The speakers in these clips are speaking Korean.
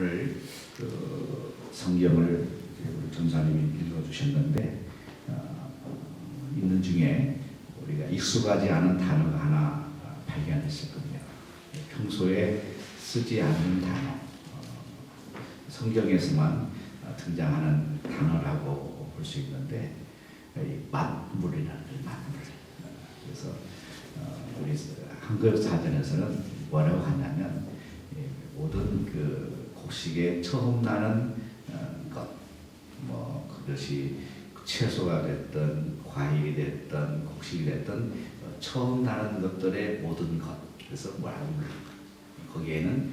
오늘 성경을 우리 전사님이 읽어주셨는데 있는 중에 우리가 익숙하지 않은 단어가 하나 발견했었거든요. 평소에 쓰지 않는 단어, 성경에서만 등장하는 단어라고 볼 수 있는데 만물이라는 만물. 그래서 우리 한글 사전에서는 뭐라고 하냐면 모든 그 곡식에 처음 나는 것, 뭐 그것이 채소가 됐든 과일이 됐든 곡식이 됐든 처음 나는 것들의 모든 것. 그래서 뭐라고 거기에는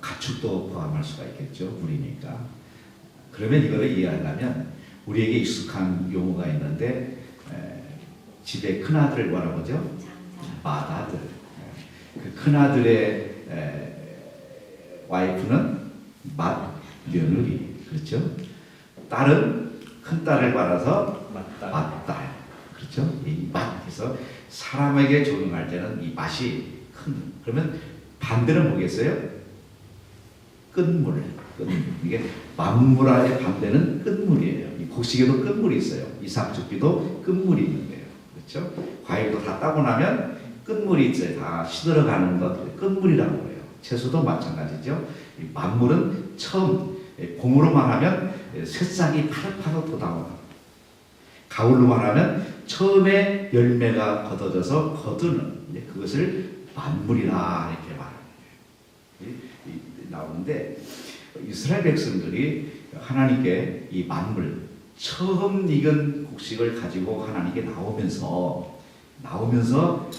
가축도 포함할 수가 있겠죠. 물이니까. 그러면 이거를 이해하려면 우리에게 익숙한 용어가 있는데 집에 큰아들을 뭐라고 하죠? 맏아들. 그 큰아들의 와이프는 맏며느리. 그렇죠? 딸은 큰딸을 받아서 맏딸. 그렇죠? 이 맏에서 사람에게 적용할 때는 이 맛이 큰. 그러면 반대는 뭐겠어요? 끝물. 이게 만물의 반대는 끝물이에요. 이 곡식에도 끝물이 있어요. 이삭죽기도 끝물이 있는 거예요. 그렇죠? 과일도 다 따고 나면 끝물이 있어요. 다 시들어가는 것, 끝물이라고 해요. 채소도 마찬가지죠. 이 만물은 처음, 봄으로 말하면 새싹이 파릇파릇 돋아오는, 가을로 말하면 처음에 열매가 걷어져서 거두는, 그것을 만물이라 이렇게 말하는 거예요. 나오는데 이스라엘 백성들이 하나님께 이 만물, 처음 익은 곡식을 가지고 하나님께 나오면서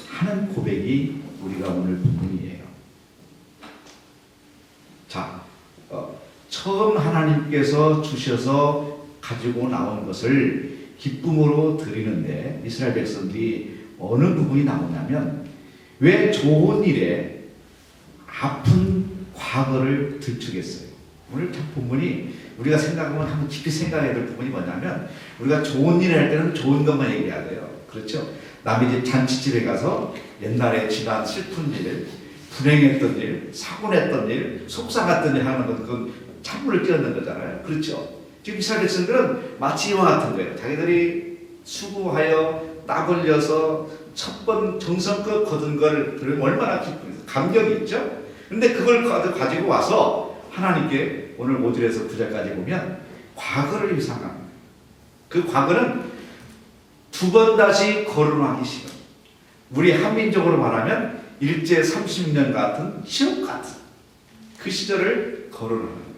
하는 고백이 우리가 오늘 본문이에요. 자, 처음 하나님께서 주셔서 가지고 나온 것을 기쁨으로 드리는데 이스라엘 백성들이 어느 부분이 나오냐면 왜 좋은 일에 아픈 과거를 들추겠어요. 오늘 참 본문이 우리가 생각하면 한번 깊이 생각해야 될 부분이 뭐냐면 우리가 좋은 일을 할 때는 좋은 것만 얘기해야 돼요. 그렇죠? 남의 집 잔치집에 가서 옛날에 지난 슬픈 일, 불행했던 일, 사고냈던 일, 속상했던 일 하는 건 그건 찬물을 끼얹는 거잖아요. 그렇죠? 지금 이스라엘 백성들은 마치 이와 같은 거예요. 자기들이 수고하여 땀 흘려서 첫 번 정성껏 거둔 걸 들으면 얼마나 기쁘겠어요. 감격이 있죠? 근데 그걸 가지고 와서 하나님께 오늘 5절에서 9절까지 보면 과거를 회상합니다. 그 과거는 두 번 다시 거론하기 싫어. 우리 한민족으로 말하면 일제 30년 같은 지옥 같은 그 시절을 거론하는 거예요.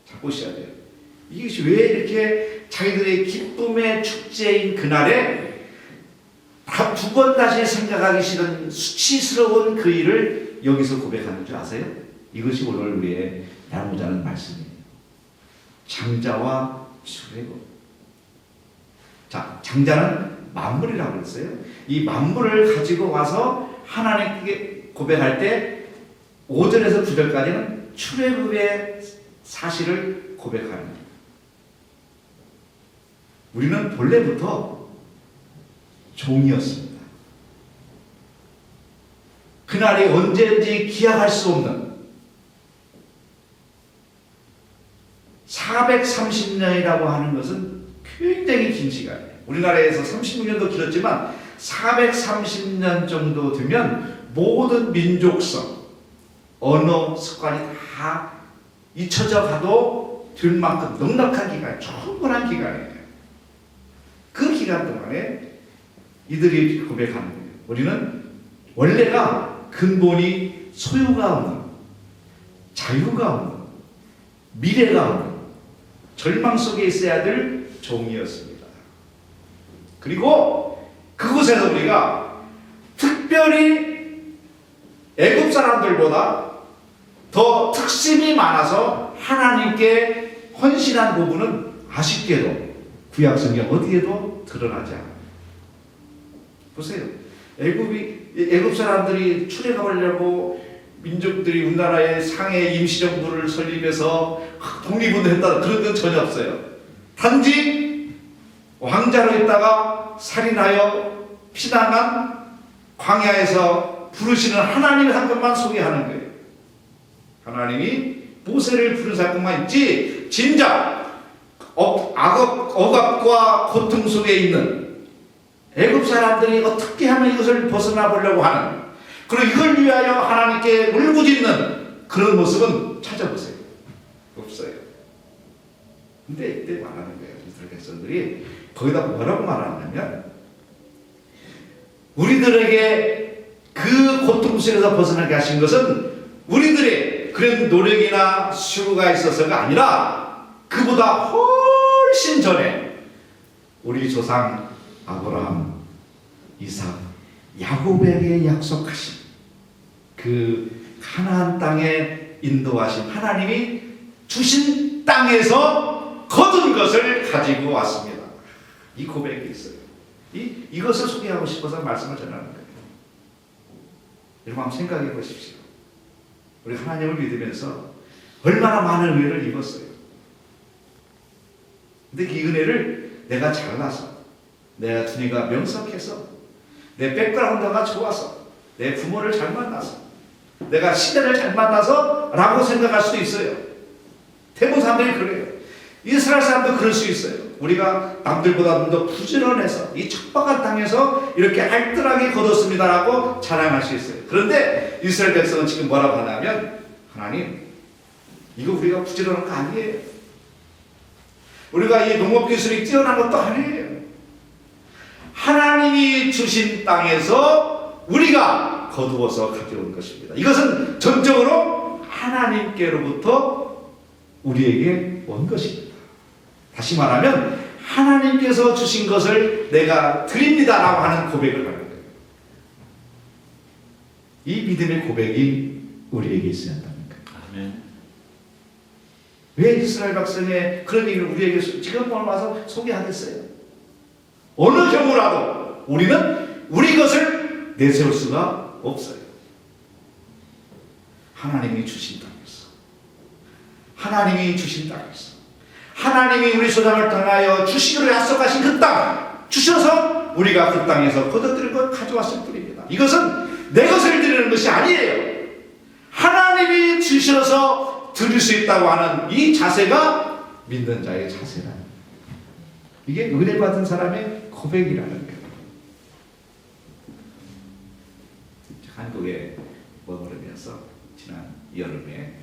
자, 보셔야 돼요. 이것이 왜 이렇게 자기들의 기쁨의 축제인 그날에 두 번 다시 생각하기 싫은 수치스러운 그 일을 여기서 고백하는 줄 아세요? 이것이 오늘 우리의 나누고자 하는 말씀이에요. 장자와 출애굽. 자, 장자는 만물이라고 그랬어요. 이 만물을 가지고 와서 하나님께 고백할 때 5절에서 9절까지는 출애굽의 사실을 고백하는 거예요. 우리는 본래부터 종이었습니다. 그날이 언제든지 기약할 수 없는 430년이라고 하는 것은 굉장히 긴 시간이에요. 우리나라에서 36년도 길었지만 430년 정도 되면 모든 민족성, 언어, 습관이 다 잊혀져 가도 될 만큼 넉넉한 기간, 충분한 기간이에요. 그 기간 동안에 이들이 고백하는 거예요. 우리는 원래가 근본이 소유가 없는, 자유가 없는, 미래가 없는, 절망 속에 있어야 될 종이었습니다. 그리고 그곳에서 우리가 특별히 애굽 사람들보다 더 특심이 많아서 하나님께 헌신한 부분은 아쉽게도 구약 성경 어디에도 드러나지 않아요. 보세요. 애굽 사람들이 출애굽하려고 민족들이 우리나라의 상해 임시정부를 설립해서 독립운동했다 그런 건 전혀 없어요. 단지 왕자로 있다가 살인하여 피난한 광야에서 부르시는 하나님의 한 것만 소개하는 거예요. 하나님이 모세를 부른 사건만 있지 진작 억압과 고통 속에 있는 애굽 사람들이 어떻게 하면 이것을 벗어나 보려고 하는, 그리고 이걸 위하여 하나님께 울부짖는 그런 모습은 찾아보세요. 없어요. 근데 이때 말하는 거예요. 이스라엘 백성들이 거기다 뭐라고 말하냐면, 우리들에게 그 고통 속에서 벗어나게 하신 것은 우리들의 그런 노력이나 수고가 있어서가 아니라 그보다 훨씬 전에 우리 조상 아브라함, 이삭, 야곱에게 약속하신 그 가나안 땅에 인도하신 하나님이 주신 땅에서 거둔 것을 가지고 왔습니다. 이 고백이 있어요. 이것을 소개하고 싶어서 말씀을 전하는 거예요. 여러분 한번 생각해 보십시오. 우리 하나님을 믿으면서 얼마나 많은 은혜를 입었어요. 근데 이 은혜를 내가 잘나서, 내 두뇌가 명석해서, 내 백그라운드가 좋아서, 내 부모를 잘 만나서, 내가 시대를 잘 만나서 라고 생각할 수도 있어요. 대부분 사람들이 그래요. 이스라엘 사람도 그럴 수 있어요. 우리가 남들보다 더 부지런해서 이 척박한 땅에서 이렇게 알뜰하게 거뒀습니다라고 자랑할 수 있어요. 그런데 이스라엘 백성은 지금 뭐라고 하냐면, 하나님, 이거 우리가 부지런한 거 아니에요. 우리가 이 농업 기술이 뛰어난 것도 아니에요. 하나님이 주신 땅에서 우리가 거두어서 가져온 것입니다. 이것은 전적으로 하나님께로부터 우리에게 온 것입니다. 다시 말하면 하나님께서 주신 것을 내가 드립니다라고 하는 고백을 하는 거예요. 이 믿음의 고백이 우리에게 있어야 한다니까. 아멘. 왜 이스라엘 백성의 그런 얘기를 우리에게 지금 와서 소개하겠어요? 어느 경우라도 우리는 우리 것을 내세울 수가 없어요. 하나님이 주신 땅에서, 하나님이 주신 땅에서, 하나님이 우리 조상을 통하여 주시기로 약속하신 그 땅 주셔서 우리가 그 땅에서 거둬들고 가져왔을 뿐입니다. 이것은 내 것을 드리는 것이 아니에요. 하나님이 주셔서 드릴 수 있다고 하는 이 자세가 믿는 자의 자세라. 이게 은혜 받은 사람의 고백이라는 거예요. 한국에 머무르면서 지난 여름에,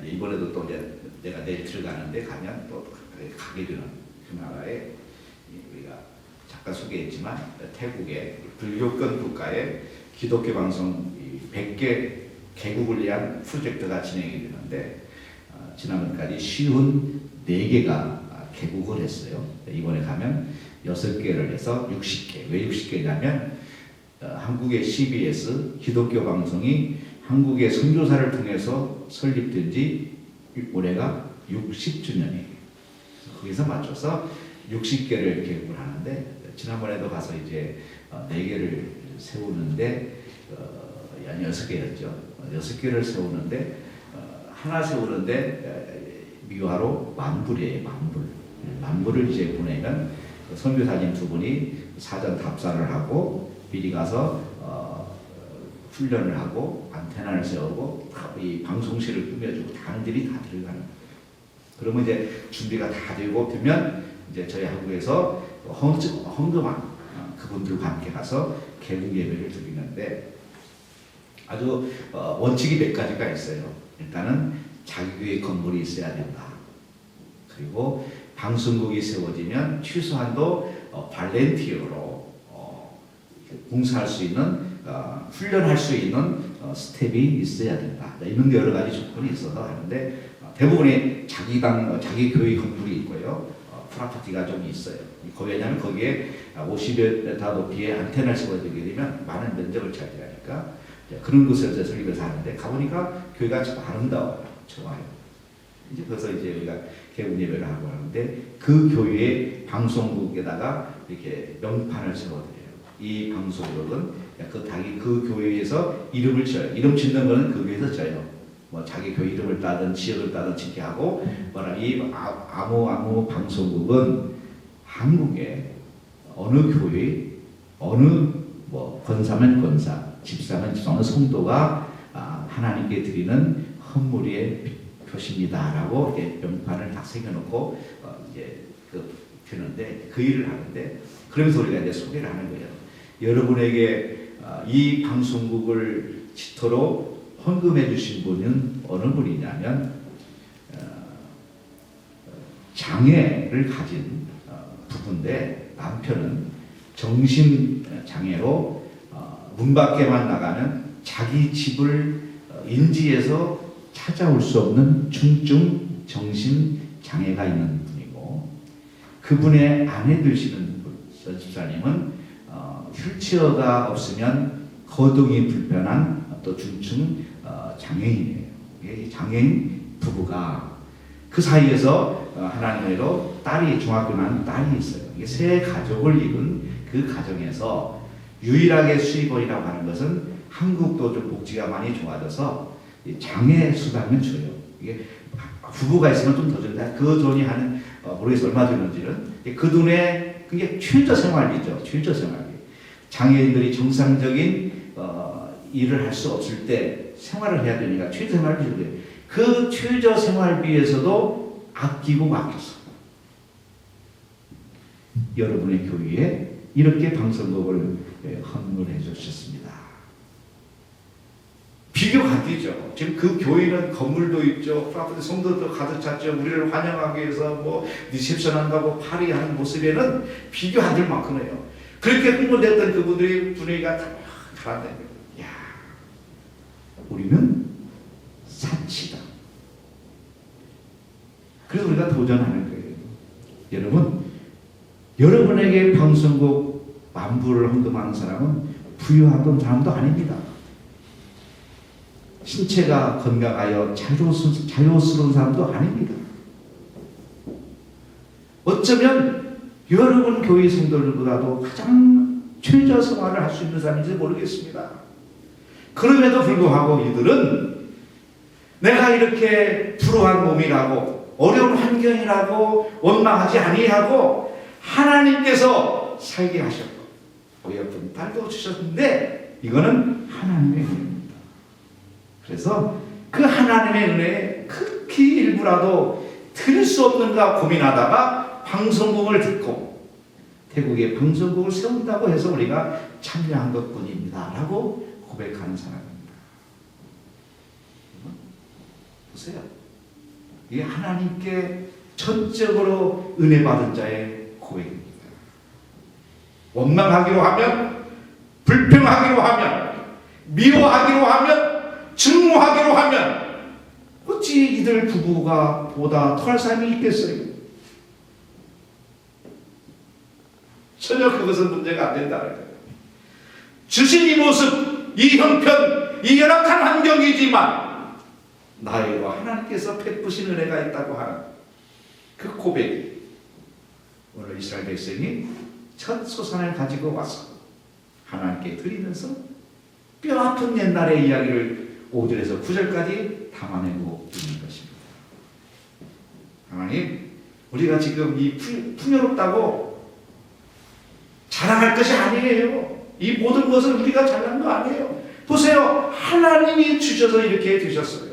이번에도 또 이제 내가 내일 들어가는데 가면 또 가게 되는 그 나라에, 우리가 잠깐 소개했지만 태국의 불교권 국가에 기독교 방송 100개 개국을 위한 프로젝트가 진행이 되는데, 지난번까지 54개가 개국을 했어요. 이번에 가면 6개를 해서 60개. 왜 60개냐면 한국의 CBS 기독교 방송이 한국의 선교사를 통해서 설립된 지 올해가 60주년이에요. 거기서 맞춰서 60개를 개국을 하는데, 지난번에도 가서 이제 4개를 세우는데, 6개였죠. 6개를 세우는데, 하나 세우는데 미화로 만불이에요. 만불을 이제 보내면 선교사님 2분이 사전 답사를 하고 미리 가서 훈련을 하고 안테나를 세우고 이 방송실을 꾸며주고 당들이 다 들어가는 거예요. 그러면 이제 준비가 다 되면 이제 저희 한국에서 헌금한 그분들과 함께 가서 개국 예배를 드리는데, 아주 원칙이 몇 가지가 있어요. 일단은 자기교회 건물이 있어야 된다. 그리고 방송국이 세워지면 최소한도 발렌티어로 봉사할 수 있는, 훈련할 수 있는 스텝이 있어야 된다. 이런 여러 가지 조건이 있어서 하는데, 대부분이 자기 교회 건물이 있고요. 프라파티가 좀 있어요. 왜냐하면 거기에 50여 m 높이의 안테나를 세워지게 되면 많은 면적을 차지하니까 그런 곳에서 설립해서 하는데, 가보니까 교회가 참 아름다워요. 좋아요. 이제 그래서 이제 우리가 개국 예배를 하고 하는데, 그 교회의 방송국에다가 이렇게 명판을 세워드려요. 이 방송국은 그 교회에서 이름을 지어요. 이름 짓는 거는 그 교회에서 져요. 뭐 자기 교회 이름을 따든 지역을 따든 짓게 하고, 이 아무 방송국은 한국의 어느 교회, 어느 권사면 권사, 집사면 집사, 어느 성도가 하나님께 드리는 헌물의 교십니다라고 이렇게 명판을 딱 새겨놓고 이제 되는데 그 일을 하는데 그러면서 우리가 이제 소개를 하는 거예요. 여러분에게 이 방송국을 지토로 헌금해 주신 분은 어느 분이냐면 장애를 가진 부부인데 남편은 정신장애로 문 밖에만 나가면 자기 집을 인지해서 찾아올 수 없는 중증 정신장애가 있는 분이고 그분의 아내 되시는 집사님은 휠체어가 없으면 거동이 불편한 또 중증 장애인이에요. 장애인 부부가 그 사이에서 하나님으로 딸이 중학교 난 딸이 있어요. 이게 세 가족을 이룬 그 가정에서 유일하게 수입원이라고 하는 것은 한국도 좀 복지가 많이 좋아져서 장애 수당을 줘요. 이게 부부가 있으면 좀 더 준다. 그 돈이 한 모르겠어요 얼마 주는지는 그 돈에 그게 최저 생활비죠. 최저 생활비. 장애인들이 정상적인 일을 할 수 없을 때 생활을 해야 되니까 최저 생활비 줘요. 그 최저 생활비에서도 아끼고 맡겼어. 여러분의 교회에 이렇게 방송국을 헌금을 해주셨습니다. 비교가 안 되죠. 지금 그 교회는 건물도 있죠. 성도도 가득 찼죠. 우리를 환영하기 위해서 뭐 리셉션 한다고 파리하는 모습에는 비교 안 될 만큼이에요. 그렇게 흥분됐던 그분들의 분위기가 다 가라앉는 거예요. 야, 우리는 사치다. 그래서 우리가 도전하는 거예요. 여러분, 여러분에게 방송국 만불을 헌금하는 사람은 부유한 사람도 아닙니다. 신체가 건강하여 자유스러운 사람도 아닙니다. 어쩌면 여러분 교회 성도들보다도 가장 최저 생활을 할 수 있는 사람인지 모르겠습니다. 그럼에도 불구하고 이들은 내가 이렇게 불우한 몸이라고 어려운 환경이라고 원망하지 아니하고 하나님께서 살게 하셨고 어여쁜 딸도 주셨는데 이거는 하나님의 은혜입니다. 그래서 그 하나님의 은혜에 극히 일부라도 드릴 수 없는가 고민하다가 방송국을 듣고 태국에 방송국을 세운다고 해서 우리가 참여한 것뿐입니다 라고 고백하는 사람입니다. 보세요. 이게 하나님께 전적으로 은혜 받은 자의 고백입니다. 원망하기로 하면, 불평하기로 하면, 미워하기로 하면, 증오하기로 하면 어찌 이들 부부가 보다 더할 사람이 있겠어요? 전혀 그것은 문제가 안 된다는 거예요. 주신 이 모습, 이 형편, 이 열악한 환경이지만 나에게 하나님께서 베푸신 은혜가 있다고 하는 그 고백이 오늘 이스라엘 백성이 첫 소산을 가지고 와서 하나님께 드리면서 뼈아픈 옛날의 이야기를 5절에서 9절까지 담아내고 있는 것입니다. 하나님, 우리가 지금 이 풍요롭다고 자랑할 것이 아니에요. 이 모든 것을 우리가 잘난 거 아니에요. 보세요. 하나님이 주셔서 이렇게 되셨어요.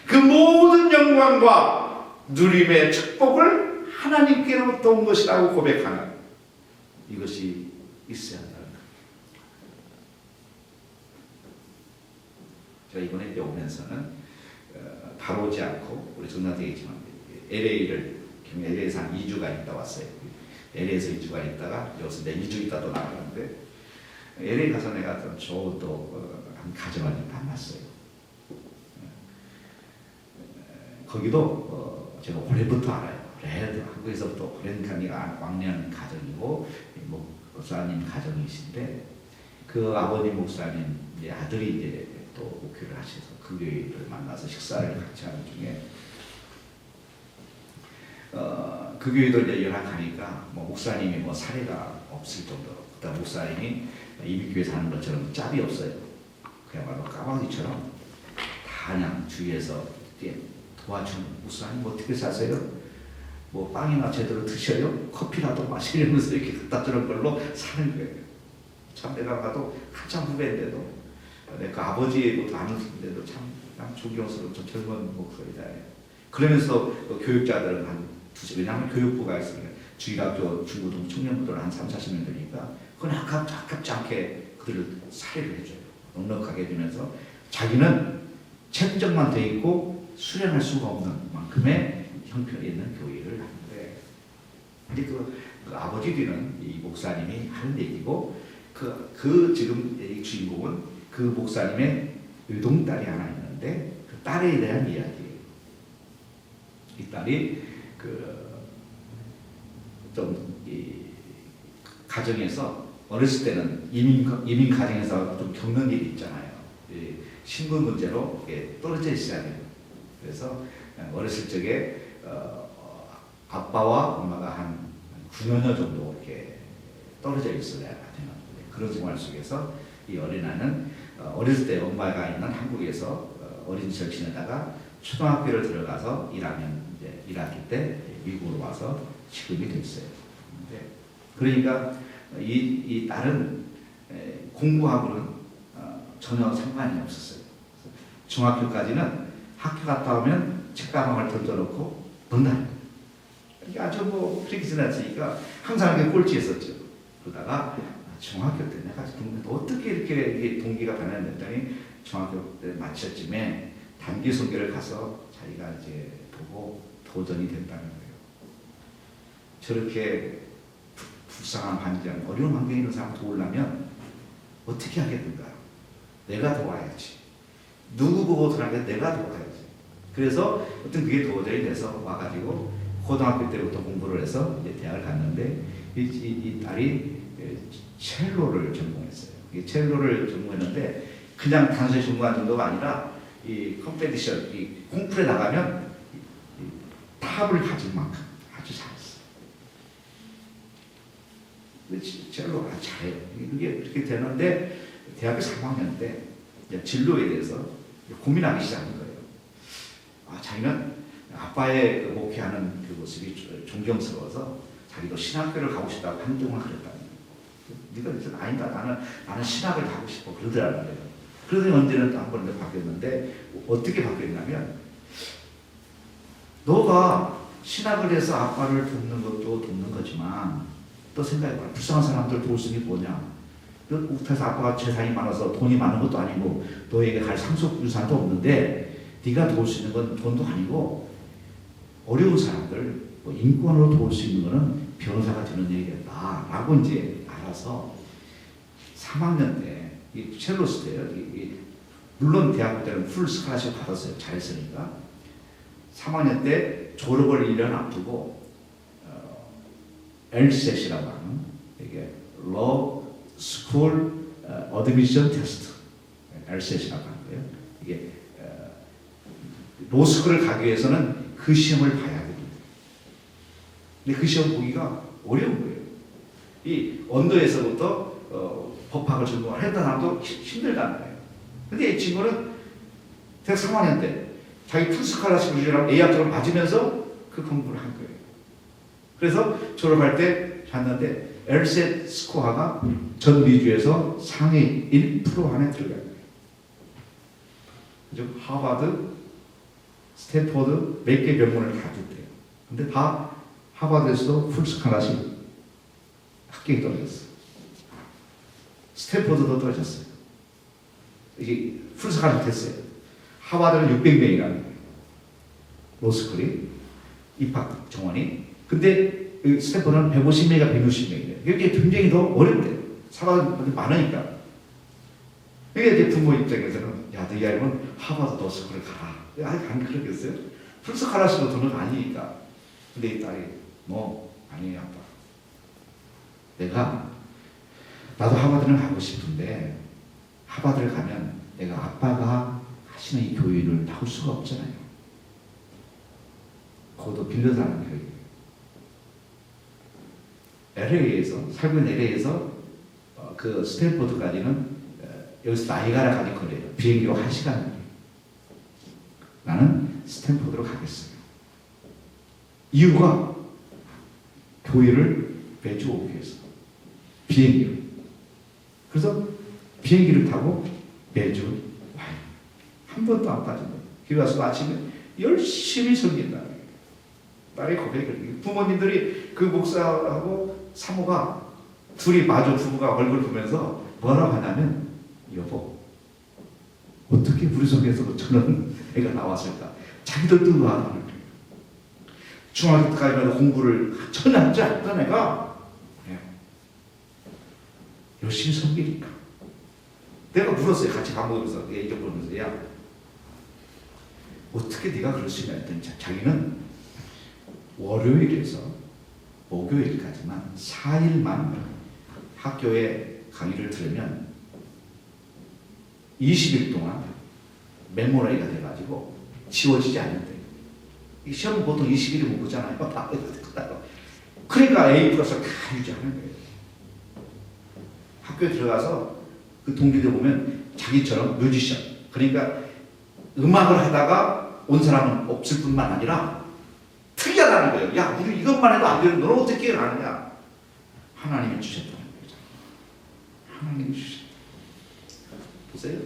그 모든 영광과 누림의 축복을 하나님께로부터 온 것이라고 고백하는 이것이 있어야 한다는 거예요. 제가 이번에 이제 오면서는 바로 오지 않고 우리 정나되겠지만 LA에서 한 2주가 있다 왔어요. LA에서 2주가 있다가 여기서 이제 2주 있다 또 나가는데 LA 가서 내가 좀 한 가정을 만났어요. 거기도 제가 올해부터 알아요. 올해 한국에서부터 오랜 왕년 가정이고 목사님 가정이신데 그 아버님 목사님 이제 아들이 이제 또 목회를 하셔서 그 교회를 만나서 식사를 같이 하는 중에 그 교회도 이제 열악하니까 목사님이 사례가 없을 정도로 그다음 목사님이 이비교회 사는 것처럼 짭이 없어요. 그야말로 까마귀처럼 다 그냥 주위에서 도와주는 목사님 어떻게 사세요? 빵이나 제대로 드셔요? 커피라도 마시면서 이렇게 갖다 주는 걸로 사는 거예요. 참 내가 봐도 한참 후배인데도 내 그 아버지도 아는데도 참 존경스러운 저 젊은 목소리잖아요. 그러면서 교육자들은 왜냐하면 교육부가 있으니까 주일학교, 중고등, 청년부들은 한 3, 40명 되니까 그건 아깝지 않게 그들을 살해를 해줘요. 넉넉하게 해주면서 자기는 책정만 돼 있고 수련할 수가 없는 만큼의 형편이 있는 교회를 하는데, 근데 그 아버지 뒤는 이 목사님이 하는 얘기고, 지금 이 주인공은 그 목사님의 외동딸이 하나 있는데 그 딸에 대한 이야기예요. 이 딸이 가정에서 어렸을 때는 이민 가정에서 좀 겪는 일이 있잖아요. 신분 문제로 떨어져 있어야 돼요. 그래서 어렸을 적에 아빠와 엄마가 한 9년여 정도 이렇게 떨어져 있어야 되는 그런 생활 속에서 이 어린아이는 어렸을 때 엄마가 있는 한국에서 어린 시절 지내다가 초등학교를 들어가서 1학기 때 미국으로 와서 지금이 됐어요. 그러니까 이 딸은 공부하고는 전혀 상관이 없었어요. 중학교까지는 학교 갔다 오면 책가방을 던져놓고 논다. 이게 아주 그렇게 지났으니까 항상 이렇게 꼴찌했었죠. 그러다가 중학교 때 내가 어떻게 이렇게 동기가 변했더니 중학교 때 마쳤쯤에 단기 선교를 가서 자기가 이제 보고 도전이 됐다는 거예요. 저렇게 불쌍한 환경, 어려운 환경에 있는 사람 도우려면 어떻게 하겠는가? 내가 도와야지. 누구 보고 도와야 내가 도와야지. 그래서 어떤 그게 도저히 돼서 와가지고 고등학교 때부터 공부를 해서 이제 대학을 갔는데 이 딸이 첼로를 전공했어요. 이 첼로를 전공했는데 그냥 단순히 전공한 정도가 아니라 이 컴페티션, 이 콩쿠르에 나가면 탑을 가질 만큼 아주 잘했어요. 첼로 아주 잘해요. 이게 그렇게 되는데 대학교 3학년 때 진로에 대해서 고민하기 시작한 거예요. 자기는 아빠의 목회하는 그 모습이 존경스러워서 자기도 신학교를 가고 싶다고 한동안 그랬다는 거예요. 네가 이제 아니다. 나는 신학을 가고 싶어 그러더라는 거예요. 그러더니 언제는 또 한 번 바뀌었는데 어떻게 바뀌었냐면 너가 신학을 해서 아빠를 돕는 것도 돕는 거지만 또 생각해봐. 불쌍한 사람들 도울 수 있는 게 뭐냐? 못해서 아빠가 재산이 많아서 돈이 많은 것도 아니고 너에게 갈 상속 유산도 없는데 네가 도울 수 있는 건 돈도 아니고 어려운 사람들 인권으로 도울 수 있는 거는 변호사가 되는 얘기겠다 라고 이제 알아서 3학년 때 이 첼로스 때요. 물론 대학교 때는 풀 스칼라십 받았어요. 잘했으니까 3학년 때 졸업을 1년 앞두고 LSAT이라고 하는 이게 Law School Admission Test LSAT이라고 하는 거예요. 이게 로스쿨을 가기 위해서는 그 시험을 봐야 됩니다. 근데 그 시험 보기가 어려운 거예요. 이 언더에서부터 법학을 전공을 했던 사람도 힘들다는 거예요. 근데 이 친구는 대학 3학년 때 자기 풀스칼라십을 A학점을 맞으면서 그 공부를 한 거예요. 그래서 졸업할 때 봤는데 LSAT 스코어가 전 미주에서 상위 1% 안에 들어가요. 그죠? 하버드, 스탠포드 몇 개 명문을 다 줬대요. 근데 다 하버드에서도 풀스칼라십 합격이 떨어졌어요. 스탠포드도 떨어졌어요. 이게 풀스칼라십 됐어요. 하버드는 600명이라는 거예요. 로스쿨이 입학 정원이. 근데 스탠포드는 150명이가 160명이래요. 이게 굉장히 더 어렵대요. 사람들이 많으니까. 이게 이제 부모 입장에서는 야, 너희 아이는 하버드 로스쿨을 가라. 안 그러겠어요? 풀스칼라십도 돈은 아니니까. 근데 이 딸이 아니에요 아빠. 나도 하버드를 가고 싶은데 하버드를 가면 내가 아빠가 하시는 이 교육을 나올 수가 없잖아요. 그것도 빌려서 하는 교육이에요. LA에서 살고 있는 LA에서 그 스탠포드까지는 여기서 나이가라까지 거리에요. 비행기로 1시간. 나는 스탠포드로 가겠어요. 이유가 교회를 매주 오기 위해서 비행기로. 그래서 비행기를 타고 매주 와요. 한 번도 안 빠진 거예요. 교회 와서 아침에 열심히 섬긴다. 딸의 고백을. 부모님들이 그 목사하고 사모가 둘이 마주 부부가 얼굴 보면서 뭐라고 하냐면, 여보, 어떻게 우리 속에서 저런 애가 나왔을까? 자기들도 의아하는 거예요. 중학교 때까지 공부를 전혀 하지 않던 애가 열심히 섬기니까. 내가 물었어요. 같이 밥 먹으면서 얘기해보면서, 야, 어떻게 네가 그럴 수 있냐 했더니 자기는 월요일에서 목요일까지만 4일만 학교에 강의를 들으면 20일 동안 메모라이가 돼가지고 지워지지 않는데, 이 시험은 보통 20일이 못 보잖아요. 그러니까 A 플러스 다 유지하는 거예요. 학교에 들어가서 그 동기들 보면 자기처럼 뮤지션, 그러니까 음악을 하다가 온 사람은 없을 뿐만 아니라 특이하다는 거예요. 야, 우리 이것만 해도 안 되는 너는 어떻게 하느냐? 하나님이 주셨다는 거죠. 하나님이 주셨다. 보세요.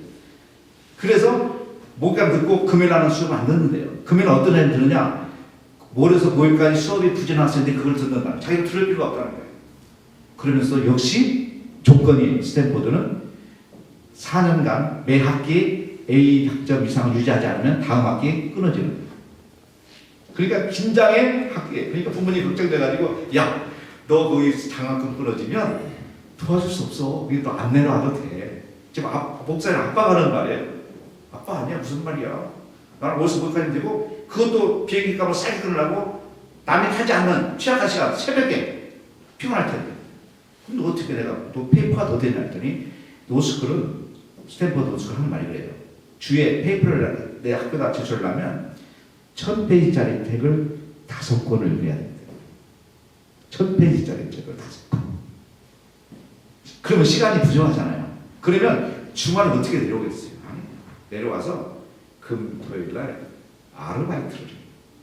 그래서 목요일 듣고 금요일날은 수업 안 듣는데요. 금요일 어떤 애는 듣느냐? 월에서 목요일까지 수업이 부진한 학생인데 그걸 듣는다. 자기가 들을 필요가 없다는 거예요. 그러면서 역시 조건이 스탠포드는 4년간 매 학기 A 학점 이상을 유지하지 않으면 다음 학기 끊어지는 거예요. 그러니까 긴장의 학기에, 그러니까 부모님이 걱정돼가지고, 야, 너 거기 장학금 끊어지면 도와줄 수 없어. 그게 또 안 내려와도 돼. 지금 목사님 아빠가 하는 말이에요. 아빠 아니야, 무슨 말이야. 나는 월수 목까지 되고, 그것도 비행기 값을 싸게 끊으려고 남이 타지 않는 취약한 시간, 새벽에 피곤할 텐데. 근데 어떻게 내가 너 페이퍼가 더 되냐 했더니, 노스쿨은, 스탠퍼드 노스쿨 하는 말이 그래요. 주에 페이퍼를 내 학교다 제출하려면 1000페이지짜리 책을 5권을 읽어야 된대. 1000페이지짜리 책을 5권. 그러면 시간이 부족하잖아요. 그러면 주말에 어떻게 내려오겠어요? 아니, 내려와서 금, 토요일 날 아르바이트를 해요.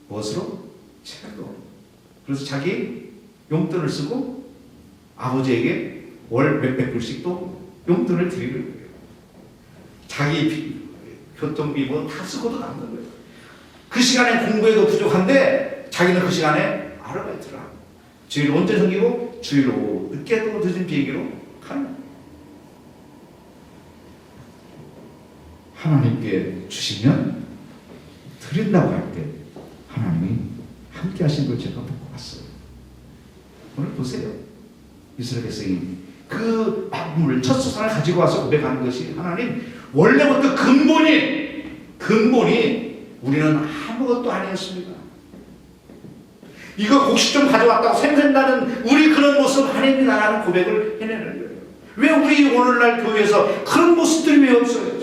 무엇으로? 책으로. 그래서 자기 용돈을 쓰고 아버지에게 월 몇백 불씩 또 용돈을 드리는 거예요. 자기 교통비 뭐 다 쓰고도 남는 거예요. 그 시간에 공부해도 부족한데 자기는 그 시간에 아르바이트를 하고 주일 언제 섬기고 주일 오후 늦게도 늦은 비행기로 가는 거예요. 하나님께 주시면 드린다고 할 때 하나님이 함께 하신 걸 제가 보고 왔어요. 오늘 보세요. 이스라엘 백성이 그 만물 첫 소산을 가지고 와서 고백하는 것이 하나님 원래부터 근본이 우리는 아무것도 아니었습니다. 이거 곡식 좀 가져왔다고 생생나는 우리 그런 모습 아닙니다라는 고백을 해내는 거예요. 왜 우리 오늘날 교회에서 그런 모습들이 왜 없어요?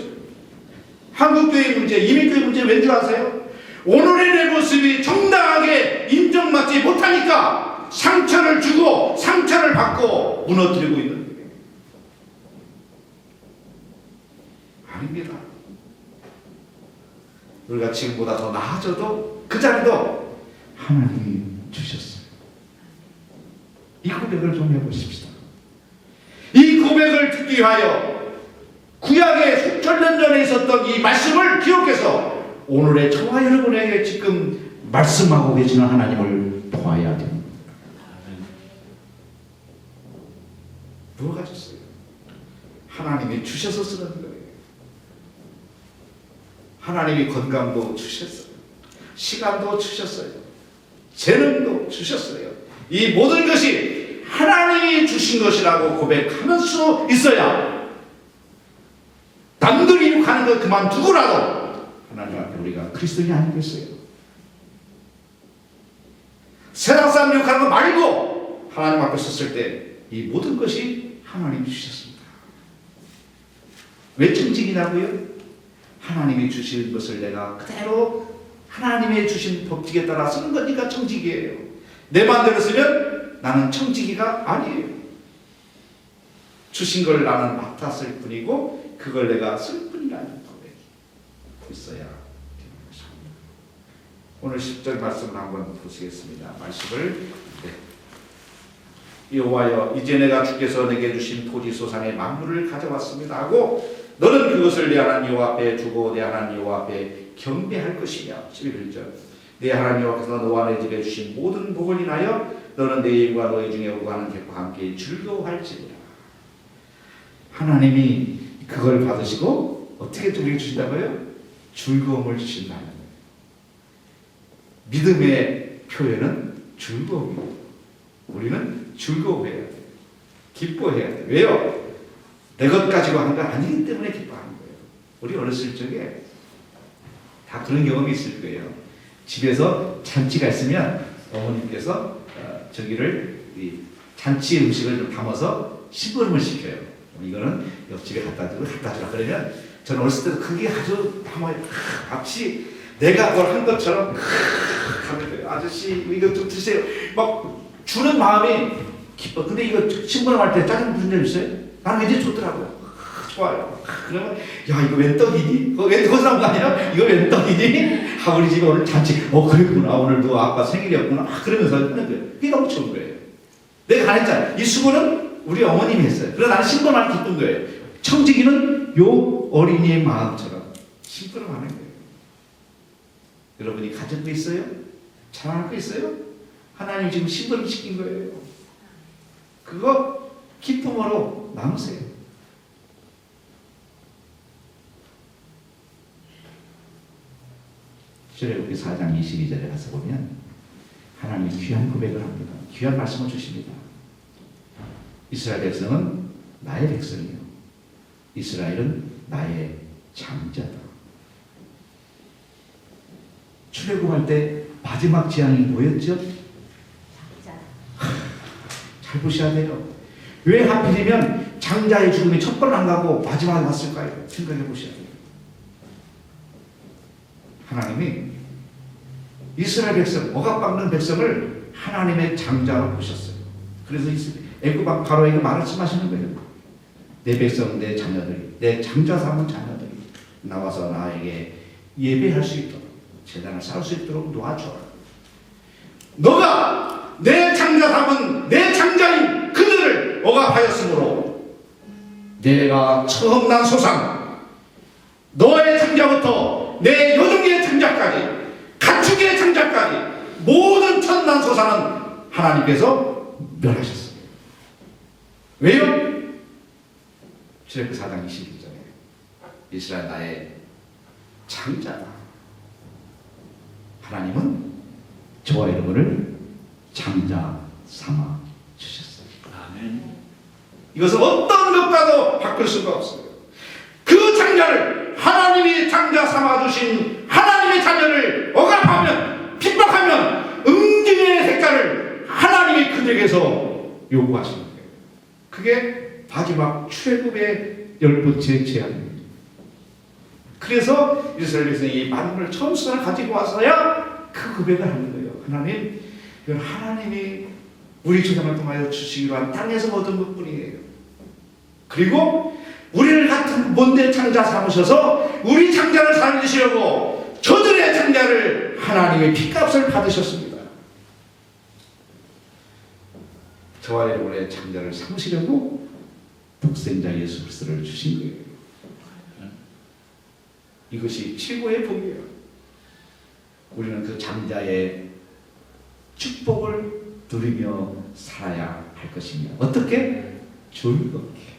한국교회 문제, 이민교회 문제 왠지 아세요? 오늘의 내 모습이 정당하게 인정받지 못하니까 상처를 주고 상처를 받고 무너뜨리고 있는 거예요. 아닙니다. 우리가 지금보다 더 나아져도 그 자리도 하나님이 주셨어요. 이 고백을 좀 해보십시다. 이 고백을 듣기 위하여 구약의 수천 년 전에 있었던 이 말씀을 기억해서 오늘의 저와 여러분에게 지금 말씀하고 계시는 하나님을 보아야 됩니다. 뭐가 줬어요? 하나님이 주셔서 쓰는 거예요. 하나님이 건강도 주셨어요. 시간도 주셨어요. 재능도 주셨어요. 이 모든 것이 하나님이 주신 것이라고 고백할 수 있어야 남들이 가는 것 그만두고라도 하나님 앞에 우리가 그리스도인이 아니겠어요? 세상 사람 욕하는 거 말고 하나님 앞에 섰을 때 이 모든 것이 하나님이 주셨습니다. 왜 청직이냐고요? 하나님이 주신 것을 내가 그대로 하나님의 주신 법칙에 따라 쓰는 거니까 청지기예요. 내 마음대로 쓰면 나는 청지기가 아니에요. 주신 걸 나는 맡았을 뿐이고 그걸 내가 쓸 뿐이라는 고백이 있어야 되는 것입니다. 오늘 10절 말씀을 한번 보시겠습니다. 말씀을 여호와여 이제 내가 주께서 내게 주신 토지 소산의 만물을 가져왔습니다 하고 너는 그것을 내 하나님 여호와 앞에 주고 내 하나님 여호와 앞에 경배할 것이며 11절 내 하나님 여호와께서 너와 내 집에 주신 모든 복을 인하여 너는 내 일과 너희 중에 오고 가는 객과 함께 즐거워할지니라. 하나님이 그걸 받으시고 어떻게 우리에게 주신다고요? 즐거움을 주신다는 거예요. 믿음의 표현은 즐거움입니다. 우리는 즐거워해야 돼요. 기뻐해야 돼요. 왜요? 내 것 가지고 하는 거 아니기 때문에 기뻐하는 거예요. 우리 어렸을 적에 다 그런 경험이 있을 거예요. 집에서 잔치가 있으면 어머님께서 저기를 잔치 음식을 좀 담아서 심부름을 시켜요. 이거는 옆집에 갖다 주라 그러면 저는 어렸을 때도 그게 아주 마치 내가 그걸 한 것처럼 하는 거예요. 아저씨 이거 좀 드세요. 막 주는 마음이 기뻐. 근데 이거 심부름할 때 짜증 무슨 일 있어요? 나는 이제 좋더라고요. 좋아요. 그러면 야 이거 웬 떡이니? 웬 거기서 나온 거 아니야? 이거 웬 떡이니? 우리 집에 오늘 잔치 그랬구나. 오늘도 아빠 생일이었구나. 그러면서 하는 거예요. 그게 너무 좋은 거예요. 내가 안 했잖아요. 이 수고는 우리 어머님이 했어요. 그래서 나는 심부름할 때 기쁜 거예요. 청지기는 요 어린이의 마음처럼 심부름하는 거예요. 여러분이 가진 거 있어요? 자랑할 거 있어요? 하나님 지금 심부름 시킨 거예요. 그거 기쁨으로 나누세요. 출애굽기 4장 22절에 가서 보면 하나님이 귀한 고백을 합니다. 귀한 말씀을 주십니다. 이스라엘 백성은 나의 백성이요 이스라엘은 나의 장자다. 출애굽할 때 마지막 재앙이 뭐였죠? 잘 보셔야 돼요. 왜 하필이면 장자의 죽음이 첫 번 안 가고 마지막에 왔을까요? 생각해 보셔야 돼요. 하나님이 이스라엘 백성, 억압받는 백성을 하나님의 장자로 보셨어요. 그래서 애굽 바로에게 말씀하시는 거예요. 내 백성, 내 자녀들이, 내 장자 삼은 자녀들이 나와서 나에게 예배할 수 있도록 제단을 쌓을 수 있도록 도와줘라. 너가 내 장자 삼은 내 장자인 그들을 억압하였으므로 내가 처음 난 소상 너의 장자부터 내 여종의 장자까지 가축의 장자까지 모든 천난 소사는 하나님께서 멸하셨습니다. 왜요? 출애굽기 4장 22절에 이스라엘 나의 장자다. 하나님은 저와 여러분을 장자 삼아 주셨어요. 아멘. 이것은 어떤 것과도 바꿀 수가 없어요. 그 장자를 하나님이 장자 삼아 주신 하나님의 자녀를 억압하면 핍박하면 응징의 색깔을 하나님이 그들에게서 요구하시는 거예요. 그게 마지막 출애굽의 10번째 재앙입니다. 그래서 이스라엘 백성이 이 만물을 처음 수단을 가지고 와서야 그 고백을 하는 거예요. 하나님, 이건 하나님이 우리 조상을 통하여 주시기로 한 땅에서 얻은 것뿐이에요. 그리고 우리를 같은 먼데 장자 삼으셔서 우리 장자를 살리시려고 저들의 장자를 하나님의 피값을 받으셨습니다. 저와 여러분의 장자를 삼으시려고 독생자 예수 그리스도를 주신 거예요. 이것이 최고의 복이에요. 우리는 그 장자의 축복을 누리며 살아야 할 것입니다. 어떻게? 즐겁게.